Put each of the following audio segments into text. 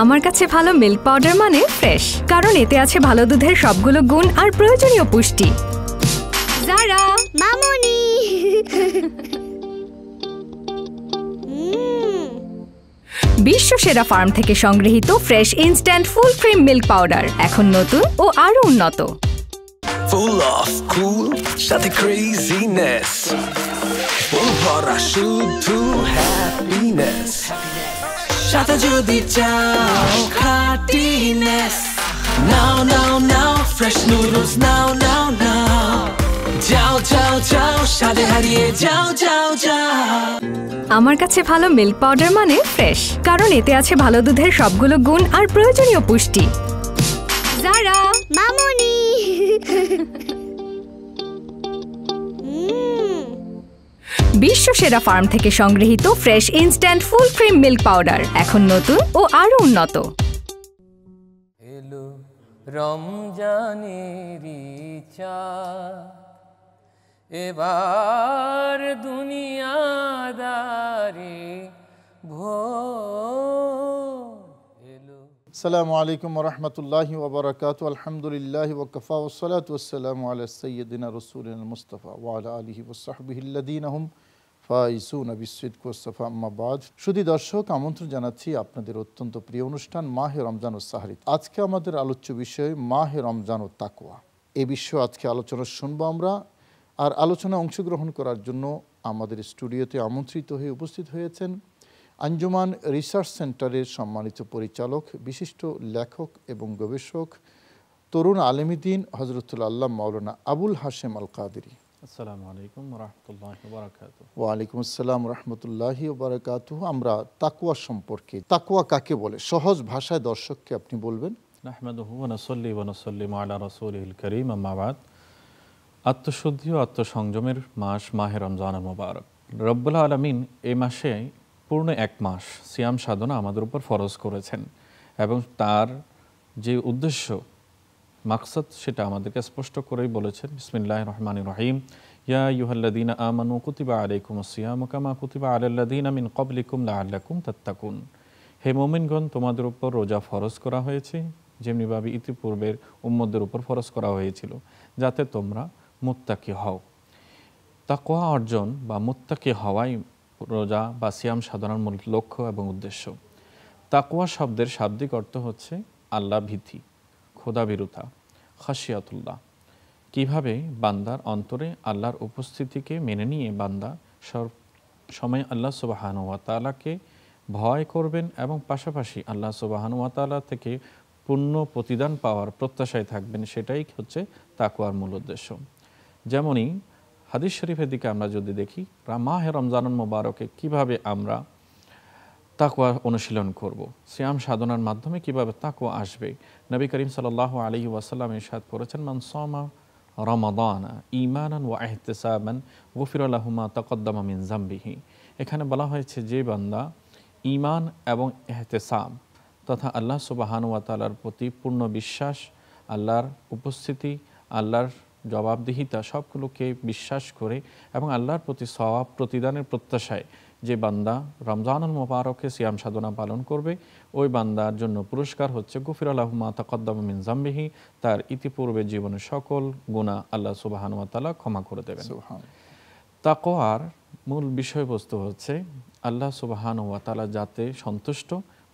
আমার কাছে ভালো মিল্ক পাউডার মানে ফ্রেশ, কারণ এতে আছে ভালো দুধের সবগুলো গুণ আর প্রয়োজনীয় পুষ্টি। যারা মামুনি বিশ্ব সেরা ফার্ম থেকে সংগৃহীত fresh instant full cream milk powder এখন নতুন ও আরো উন্নত। Full of cool, সাথে craziness, ফুল ভরা শুধু happiness, সাথে যদি চাও খাটিনেস, now now now fresh noodles now now now, যাও যাও যাও সাথে হারিয়ে যাও যাও যাও। আমার কাছে ভালো মিল্ক পাউডার মানে ফ্রেশ, কারণ এতে আছে ভালো দুধের সবগুলো গুণ আর প্রয়োজনীয় পুষ্টি। যারা মামুনি বিশ্ব সেরা ফার্ম থেকে সংগৃহীত fresh instant full cream milk powder এখন নতুন ও আরো উন্নত। এলো রমজানেরি চাঁদ, এবার দুনিয়াদারি ভোর এলো। আসসালামু আলাইকুম ওয়া রাহমাতুল্লাহি ওয়া বারাকাতুহু। আলহামদুলিল্লাহি ওয়া কাফা ওয়া সলাতু ওয়াসসালামু আলা সাইয়্যিদিনা রাসূলিল মুস্তাফা ওয়া আলা আলিহি ওয়া সাহবিহি আল্লাযীনা হুম ফাইজুনা বিসসিদকি ওয়াস সাফা, আম্মা বাদ। শুধু দর্শক, আমন্ত্রণ জানাচ্ছি আপনাদের অত্যন্ত প্রিয় অনুষ্ঠান মাহে রমজান ও সাহরি। আজকে আমাদের আলোচ্য বিষয় মাহে রমজান ও তাকওয়া। এই বিষয়ে আজকে আলোচনা শুনবো আমরা। আর আলোচনায় অংশগ্রহণ করার জন্য আমাদের স্টুডিওতে আমন্ত্রিত হয়ে উপস্থিত হয়েছেন আঞ্জুমান রিসার্চ সেন্টারের সম্মানিত পরিচালক, বিশিষ্ট লেখক এবং গবেষক, তরুণ আলেমীদ্বীন হযরতুল আল্লাহ মাওলানা আবুল হাশেম আল কাদেরী। আসসালামু আলাইকুম ওয়া রাহমাতুল্লাহি ওয়া বারাকাতুহু। ওয়া আলাইকুম আসসালাম ওয়া রাহমাতুল্লাহি ওয়া বারাকাতুহু। আমরা তাকওয়া সম্পর্কে, তাকওয়া কাকে বলে সহজ ভাষায় দর্শককে আপনি বলবেন। নাহমাদুহু ওয়া নুসাল্লি ওয়া নুসাল্লিমু আলা রাসূলিহিল কারীম, আম্মা বাদ। আত্মশুদ্ধি ও আত্মসংযমের মাস মাহে রমজান মুবারক। রব্বুল আলামিন এই মাসে পূর্ণ এক মাস সিয়াম সাধনা আমাদের উপর ফরজ করেছেন এবং তার যে উদ্দেশ্য মাকসাদ সেটা আমাদেরকে স্পষ্ট করেই বলেছেন। বিসমিল্লাহির রহমানির রহিম। ইয়া আইয়ুহাল্লাযীনা আমানু কুতিবা আলাইকুমুস সিয়ামু কামা কুতিবা আলাল্লাযীনা মিন ক্বাবলিকুম লাআল্লাকুম তাত্তাকুন। হে মুমিনগণ, তোমাদের উপর রোজা ফরজ করা হয়েছে যেমনিভাবে ইতিপূর্বের উম্মতদের উপর ফরজ করা হয়েছিল, যাতে তোমরা মুত্তাকি হও। তাকওয়া অর্জন বা মুত্তাকি হওয়াই রোজা বা সিয়াম সাধনার মূল লক্ষ্য এবং উদ্দেশ্য। তাকওয়া শব্দের শাব্দিক অর্থ হচ্ছে আল্লাহ ভীতি, খোদাভীরুতা, খাশিয়াতুল্লাহ। কিভাবে বান্দার অন্তরে আল্লাহর উপস্থিতিকে মেনে নিয়ে বান্দা সব সময় আল্লাহ সুবহানাহু ওয়া তাআলাকে ভয় করবেন এবং পাশাপাশি আল্লাহ সুবহানাহু ওয়া তাআলা থেকে পূর্ণ প্রতিদান পাওয়ার প্রত্যাশায় থাকবেন, সেটাই হচ্ছে তাকওয়ার মূল উদ্দেশ্য। যেমনই হাদিস শরীফের দিকে আমরা যদি দেখি, মাহে রমজানুল মুবারকে কিভাবে আমরা তাকওয়া অনুশীলন করব, সিয়াম সাধনার মাধ্যমে কিভাবে তাকওয়া আসবে। নবী করিম সাল্লাল্লাহু আলাইহি ওয়াসাল্লাম ইরশাদ করেছেন, মান সামা রমাদানা ঈমানান ওয়া ইহতিসাবান গুফিরা লাহু মা তাকদ্দামা মিন যামবিহি। এখানে বলা হয়েছে যে বান্দা ঈমান এবং ইহতিসাব তথা আল্লাহ সুবহানাহু ওয়া তাআলার প্রতি পূর্ণ বিশ্বাস, আল্লাহর উপস্থিতি, আল্লাহর জবাবদিহিতা সবগুলোকে বিশ্বাস করে এবং আল্লাহর প্রতি সওয়াব প্রতিদানের প্রত্যাশায় যে বান্দা রমজানুল মুবারকে সিয়াম সাধনা পালন করবে, ওই বান্দার জন্য পুরস্কার হচ্ছে গুফিরা লাহু মা তাকদ্দামা মিন যামবিহি, তার ইতিপূর্বে জীবনের সকল গুনাহ আল্লাহ সুবহানাহু ওয়া তাআলা ক্ষমা করে দেবেন। তাকওয়ার মূল বিষয়বস্তু হচ্ছে আল্লাহ সুবহানাহু ওয়া তাআলা যাতে সন্তুষ্ট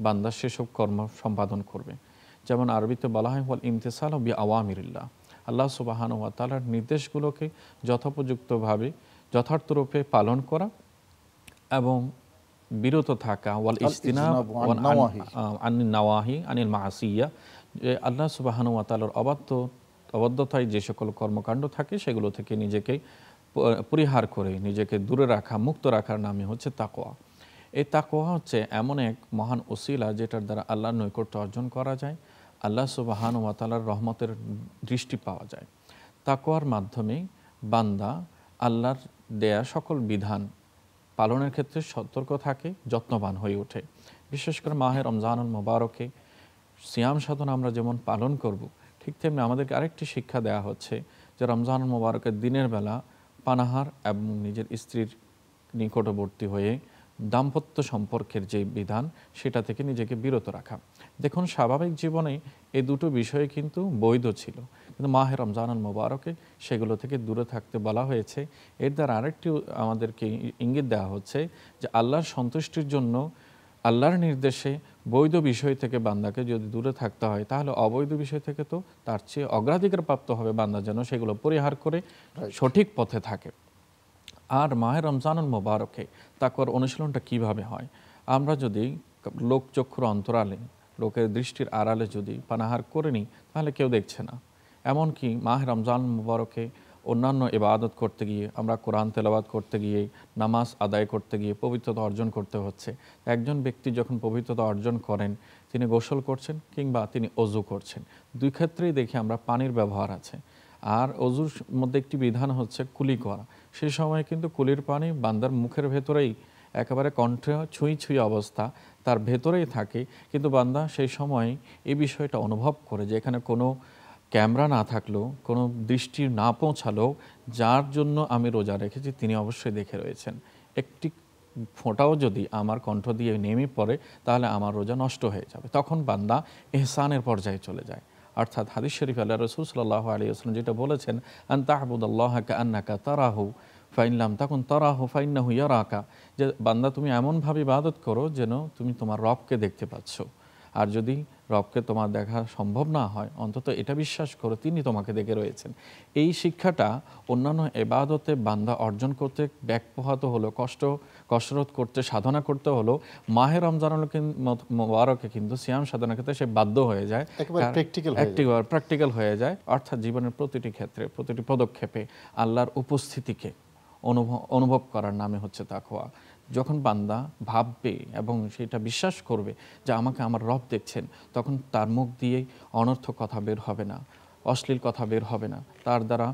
বান্দা সেসব কর্ম সম্পাদন করবে। যেমন আরবিতে বলা হয় ওয়াল ইমতিসালু বিআওয়ামিরিল্লাহ, আল্লাহ সুবহানাহু ওয়া তাআলার নির্দেশগুলোকে যথোপযুক্তভাবে যথার্থরূপে পালন করা এবং বিরত থাকা, ওয়াল ইজতিনাব আনিন নাওয়াহি আনিল মাসিয়া, যে আল্লাহ সুবহানাহু ওয়া তাআলার অবাধ্যতায় যে সকল কর্মকাণ্ড থাকে সেগুলো থেকে নিজেকে পরিহার করে নিজেকে দূরে রাখা, মুক্ত রাখার নামই হচ্ছে তাকওয়া। এই তাকওয়া হচ্ছে এমন এক মহান ওসিলা যেটার দ্বারা আল্লাহর নৈকট্য অর্জন করা যায়, আল্লাহ সুবহানাহু ওয়া তাআলার রহমতের দৃষ্টি পাওয়া যায়। তাকওয়ার মাধ্যমে বান্দা আল্লাহর দেয়া সকল বিধান পালনের ক্ষেত্রে সতর্ক থাকে, যত্নবান হয়ে ওঠে। বিশেষ করে মাহে রমজানুল মুবারকে সিয়াম সাধনা আমরা যেমন পালন করব, ঠিক তেমনি আমাদেরকে আরেকটি শিক্ষা দেওয়া হচ্ছে যে রমজানুল মুবারকের দিনের বেলা পানাহার এবং নিজের স্ত্রীর নিকটবর্তী হয়ে দাম্পত্য সম্পর্কের যে বিধান সেটা থেকে নিজেকে বিরত রাখা। দেখুন, স্বাভাবিক জীবনে এই দুটো বিষয় কিন্তু বৈধ ছিল, কিন্তু মাহে রমজানুল মুবারকে সেগুলো থেকে দূরে থাকতে বলা হয়েছে। এর দ্বারা আরেকটি আমাদেরকে ইঙ্গিত দেওয়া হচ্ছে যে আল্লাহর সন্তুষ্টির জন্য আল্লাহর নির্দেশে বৈধ বিষয় থেকে বান্দাকে যদি দূরে থাকতে হয়, তাহলে অবৈধ বিষয় থেকে তো তার চেয়ে অগ্রাধিকার প্রাপ্ত হবে বান্দা যেন সেগুলো পরিহার করে সঠিক পথে থাকে। আর মাহে রমজানুল মুবারকে তাকওয়ার অনুশীলনটা কিভাবে হয়? আমরা যদি লোকচক্ষুর অন্তরালে, লোকের দৃষ্টির আড়ালে যদি পানাহার করে নিই, তাহলে কেউ দেখছে না। এমনকি মাহে রমজানুল মুবারকে অন্যান্য ইবাদত করতে গিয়ে, আমরা কোরআন তেলাওয়াত করতে গিয়ে, নামাজ আদায় করতে গিয়ে পবিত্রতা অর্জন করতে হচ্ছে। একজন ব্যক্তি যখন পবিত্রতা অর্জন করেন, তিনি গোসল করছেন কিংবা তিনি অজু করছেন, দুই ক্ষেত্রেই দেখি আমরা পানির ব্যবহার আছে। আর অজুর মধ্যে একটি বিধান হচ্ছে কুলি করা। সেই সময় কিন্তু কুলির পানি বান্দার মুখের ভেতরেই, একেবারে কণ্ঠে ছুঁই ছুঁই অবস্থা তার ভেতরেই থাকে, কিন্তু বান্দা সেই সময় এই বিষয়টা অনুভব করে যে এখানে কোনো ক্যামেরা না থাকলেও, কোনো দৃষ্টি না পৌঁছালেও যার জন্য আমি রোজা রেখেছি তিনি অবশ্যই দেখে রয়েছেন। একটি ফোঁটাও যদি আমার কণ্ঠ দিয়ে নেমে পড়ে, তাহলে আমার রোজা নষ্ট হয়ে যাবে। তখন বান্দা ইহসানের পর্যায়ে চলে যায়। অর্থাৎ হাদিস শরীফ আল্লাহ রাসূল সাল্লাল্লাহু আলাইহি ওয়াসাল্লাম যেটা বলেছেন, আন তা'বুদাল্লাহা কাআন্নাকা তারাহু ফাইন লাম তাকুন তারাহু ফাইন্নাহু ইয়ারাকা, যে বান্দা তুমি এমনভাবে ইবাদত করো যেন তুমি তোমার রবকে দেখতে পাচ্ছ। আর যদি রবকে তোমার দেখা সম্ভব না হয়, অন্তত এটা বিশ্বাস করো তিনি তোমাকে দেখে রয়েছেন। এই শিক্ষাটা অন্যান্য ইবাদতে বান্দা অর্জন করতে ব্যাকপহাত হলো, কসরত করতে, সাধনা করতে হলো, মাহে রমজানুল মুবারকে কিন্তু সিয়াম সাধনা ক্ষেত্রে সে বাধ্য হয়ে যায়, প্র্যাকটিক্যাল হয়ে যায়। অর্থাৎ জীবনের প্রতিটি ক্ষেত্রে, প্রতিটি পদক্ষেপে আল্লাহর উপস্থিতিকে অনুভব করার নামে হচ্ছে তাকওয়া। যখন বান্দা ভাববে এবং সেটা বিশ্বাস করবে যে আমাকে আমার রব দেখছেন, তখন তার মুখ দিয়েই অনর্থক কথা বের হবে না, অশ্লীল কথা বের হবে না, তার দ্বারা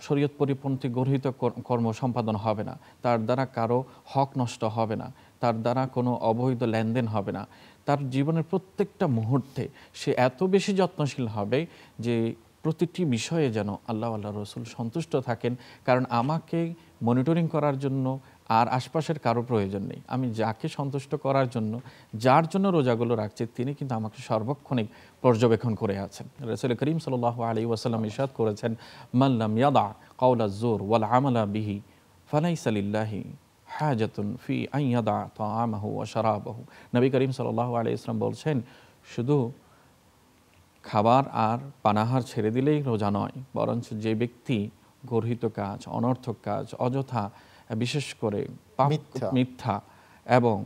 শরীয়ত পরিপন্থী গর্হিত কর্ম সম্পাদন হবে না, তার দ্বারা কারো হক নষ্ট হবে না, তার দ্বারা কোনো অবৈধ লেনদেন হবে না। তার জীবনের প্রত্যেকটা মুহূর্তে সে এত বেশি যত্নশীল হবে যে প্রতিটি বিষয়ে যেন আল্লাহ রসুল সন্তুষ্ট থাকেন। কারণ আমাকে মনিটরিং করার জন্য আর আশপাশের কারো প্রয়োজন নেই। আমি যাকে সন্তুষ্ট করার জন্য, যার জন্য রোজাগুলো রাখছি, তিনি কিন্তু আমাকে সর্বক্ষণিক পর্যবেক্ষণ করে আছেন। রাসূল করিম সাল্লাল্লাহু আলাইহি ওয়াসাল্লাম ইরশাদ করেছেন, মান লাম ইয়াদা কাওলা যুর ওয়াল আমালা বিহি ফালাইসা লিল্লাহি হাজাতুন ফি আন ইয়াদা তাআমাহু ওয়া শারাবাহু। নবী করিম সাল্লাল্লাহু আলাইহি ওয়াসাল্লাম বলছেন, শুধু খাবার আর পানাহার ছেড়ে দিলেই রোজা নয়, বরঞ্চ যে ব্যক্তি গর্হিত কাজ, অনর্থক কাজ, অযথা, বিশেষ করে মিথ্যা এবং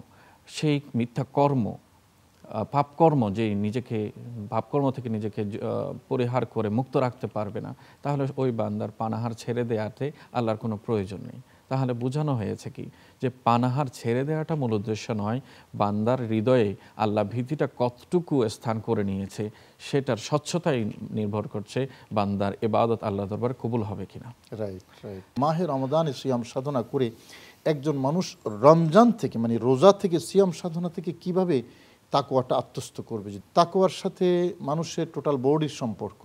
সেই মিথ্যা কর্ম, পাপকর্ম, যে নিজেকে পাপকর্ম থেকে নিজেকে পরিহার করে মুক্ত রাখতে পারবে না, তাহলে ওই বান্দার পানাহার ছেড়ে দেওয়াতে আল্লাহর কোনো প্রয়োজন নেই। তাহলে বোঝানো হয়েছে কি যে পানাহার ছেড়ে দেওয়াটা মূল উদ্দেশ্য নয়, বান্দার হৃদয়ে আল্লাহ ভীতিটা কতটুকু স্থান করে নিয়েছে সেটার স্বচ্ছতাই নির্ভর করছে বান্দার ইবাদত আল্লাহ দরবারে কবুল হবে কিনা। Right right. মাহে রমাদানে সিয়াম সাধনা করে একজন মানুষ রমজান থেকে, মানে রোজা থেকে, সিয়াম সাধনা থেকে কিভাবে তাকওয়াটা আত্মস্থ করবে? যে তাকওয়ার সাথে মানুষের টোটাল বডির সম্পর্ক,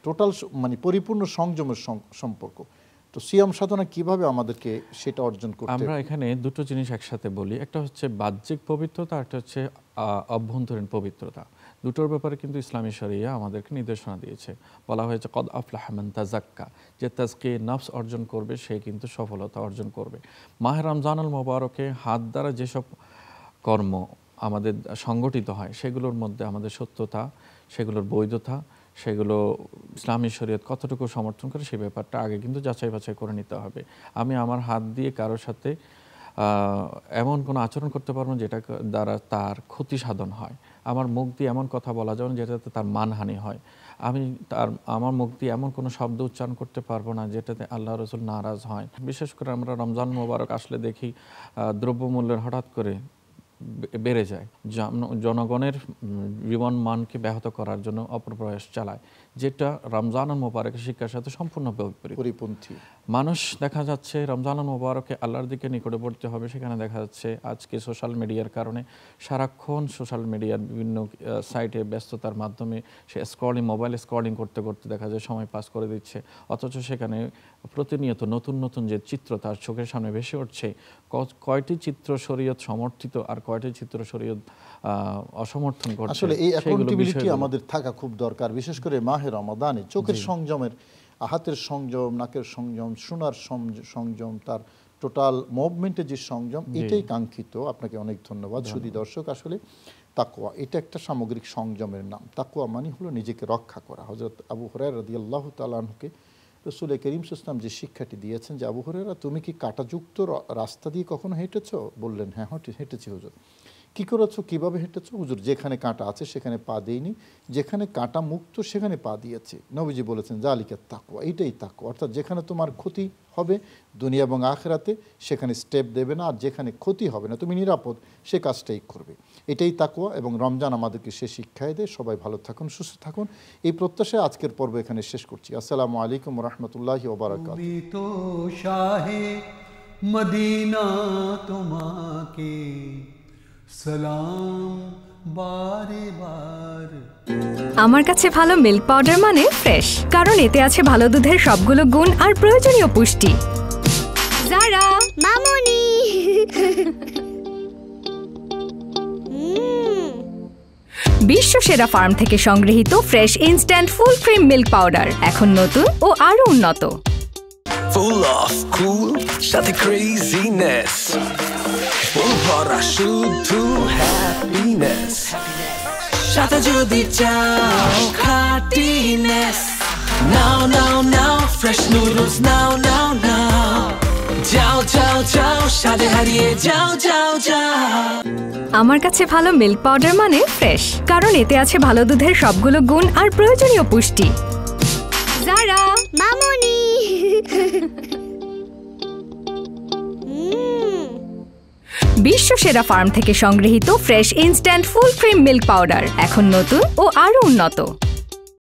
টোটাল মানে পরিপূর্ণ সংযমের সম্পর্ক। তো সিয়াম সাধনা কিভাবে আমাদেরকে সেটা অর্জন করতে? আমরা এখানে দুটো জিনিস একসাথে বলি, একটা হচ্ছে বাহ্যিক পবিত্রতা, একটা হচ্ছে অভ্যন্তরীণ পবিত্রতা। দুটোর ব্যাপারে কিন্তু ইসলামী শরিয়া আমাদেরকে নির্দেশনা দিয়েছে। বলা হয়েছে কদ আফলাহা মান তাযাক্কা, যে তাজকিয়ে নফস অর্জন করবে সে কিন্তু সফলতা অর্জন করবে। মাহে রমজানুল মুবারকে হাত দ্বারা যেসব কর্ম আমাদের সংগঠিত হয়, সেগুলোর মধ্যে আমাদের সত্যতা, সেগুলোর বৈধতা, সেগুলো ইসলামী শরীয়ত কতটুকু সমর্থন করে সেই ব্যাপারটা আগে কিন্তু যাচাই বাছাই করে নিতে হবে। আমি আমার হাত দিয়ে কারোর সাথে এমন কোনো আচরণ করতে পারবো যেটা দ্বারা তার ক্ষতি সাধন হয়। আমার মুখ দিয়ে এমন কথা বলা যাবে যেটাতে তার মানহানি হয়। আমার মুখ দিয়ে এমন কোনো শব্দ উচ্চারণ করতে পারবো না যেটাতে আল্লাহ রসুল নারাজ হয়। বিশেষ করে আমরা রমজান মোবারক আসলে দেখি দ্রব্যমূল্যের হঠাৎ করে বেড়ে যায়, জনগণের জীবন মানকে ব্যাহত করার জন্য অপপ্রয়াস চালায়, যেটা রমজানুল মুবারকের শিক্ষার সাথে সম্পূর্ণ পরিপন্থী। মানুষ দেখা যাচ্ছে রমজানুল মুবারকে আল্লাহর দিকে নিকটবর্তী হবে, সেখানে দেখা যাচ্ছে আজকে সোশ্যাল মিডিয়ার কারণে সারাক্ষণ সোশ্যাল মিডিয়ার বিভিন্ন সাইটে ব্যস্ততার মাধ্যমে সে মোবাইল স্ক্রলিং করতে করতে দেখা যায় সময় পাস করে দিচ্ছে, অথচ সেখানে প্রতিনিয়ত নতুন নতুন যে চিত্র তার চোখের সামনে ভেসে উঠছে, কয়টি চিত্র শরীয়ত সমর্থিত আর কয়টি চিত্র শরীয়ত অসমর্থন করছে। আসলে এই অ্যাকাউন্টেবিলিটি আমাদের থাকা খুব দরকার, বিশেষ করে মাহে রমাদানে। চোখের সংযমের, হাতের সংযম, নাকের সংযম, শোনার সংযম, তার টোটাল মুভমেন্টের যে সংযম, এটাই কাঙ্ক্ষিত। আপনাকে অনেক ধন্যবাদ। সুধী দর্শক, আসলে তাকওয়া এটা একটা সামগ্রিক সংযমের নাম। তাকওয়া মানে হলো নিজেকে রক্ষা করা। হযরত আবু হুরায়রা রাদিয়াল্লাহু তাআলা আনহুকে রাসূল করিম সাল্লাল্লাহু আলাইহি ওয়াসাল্লাম যে শিক্ষাটি দিয়েছেন যে, আবু হুরায়রা তুমি কি কাঁটাযুক্ত রাস্তা দিয়ে কখনো হেঁটেছ? বললেন হ্যাঁ হেঁটেছি হুজুর। কী করেছো, কীভাবে হেঁটেছো? হুজুর যেখানে কাঁটা আছে সেখানে পা দেইনি, যেখানে কাঁটা মুক্ত সেখানে পা দিয়েছে। নবীজি বলেছেন যালিকা তাকওয়া, এইটাই তাকওয়া। অর্থাৎ যেখানে তোমার ক্ষতি হবে দুনিয়া এবং আখিরাতে সেখানে স্টেপ দেবে না, আর যেখানে ক্ষতি হবে না, তুমি নিরাপদ, সে কাজটাই করবে। এটাই তাকওয়া। এবং রমজান আমাদেরকে সে শিক্ষায় দেয়। সবাই ভালো থাকুন, সুস্থ থাকুন, এই প্রত্যাশায় আজকের পর্ব এখানে শেষ করছি। আসসালামু আলাইকুম ওয়া রাহমাতুল্লাহি ওয়া বারাকাতুহু। তুমি তো শাহে মদিনা, তোমাকে সালাম বারে বার। আমার কাছে ভালো মিল্ক পাউডার মানে ফ্রেশ, কারণ এতে আছে ভালো দুধের সবগুলো গুণ আর প্রয়োজনীয় পুষ্টি। যারা মামুনি বিশ্ব সেরা ফার্ম থেকে সংগৃহীত fresh instant full cream milk powder এখন নতুন ও আরো উন্নত। Full of cool সাথে craziness, ফুল ভরা শুধু happiness, সাথে যদি চাও খাটিনেস, নাও নাও নাও ফ্রেশ নুডলস, নাও নাও নাও, যাও যাও যাও সাথে হারিয়ে যাও যাও যাও। আমার কাছে ভালো মিল্ক পাউডার মানে ফ্রেশ, কারণ এতে আছে ভালো দুধের সবগুলো গুণ আর প্রয়োজনীয় পুষ্টি। যারা মামুনি বিশ্ব সেরা ফার্ম থেকে সংগৃহীত fresh instant full cream milk powder এখন নতুন ও আরো উন্নত।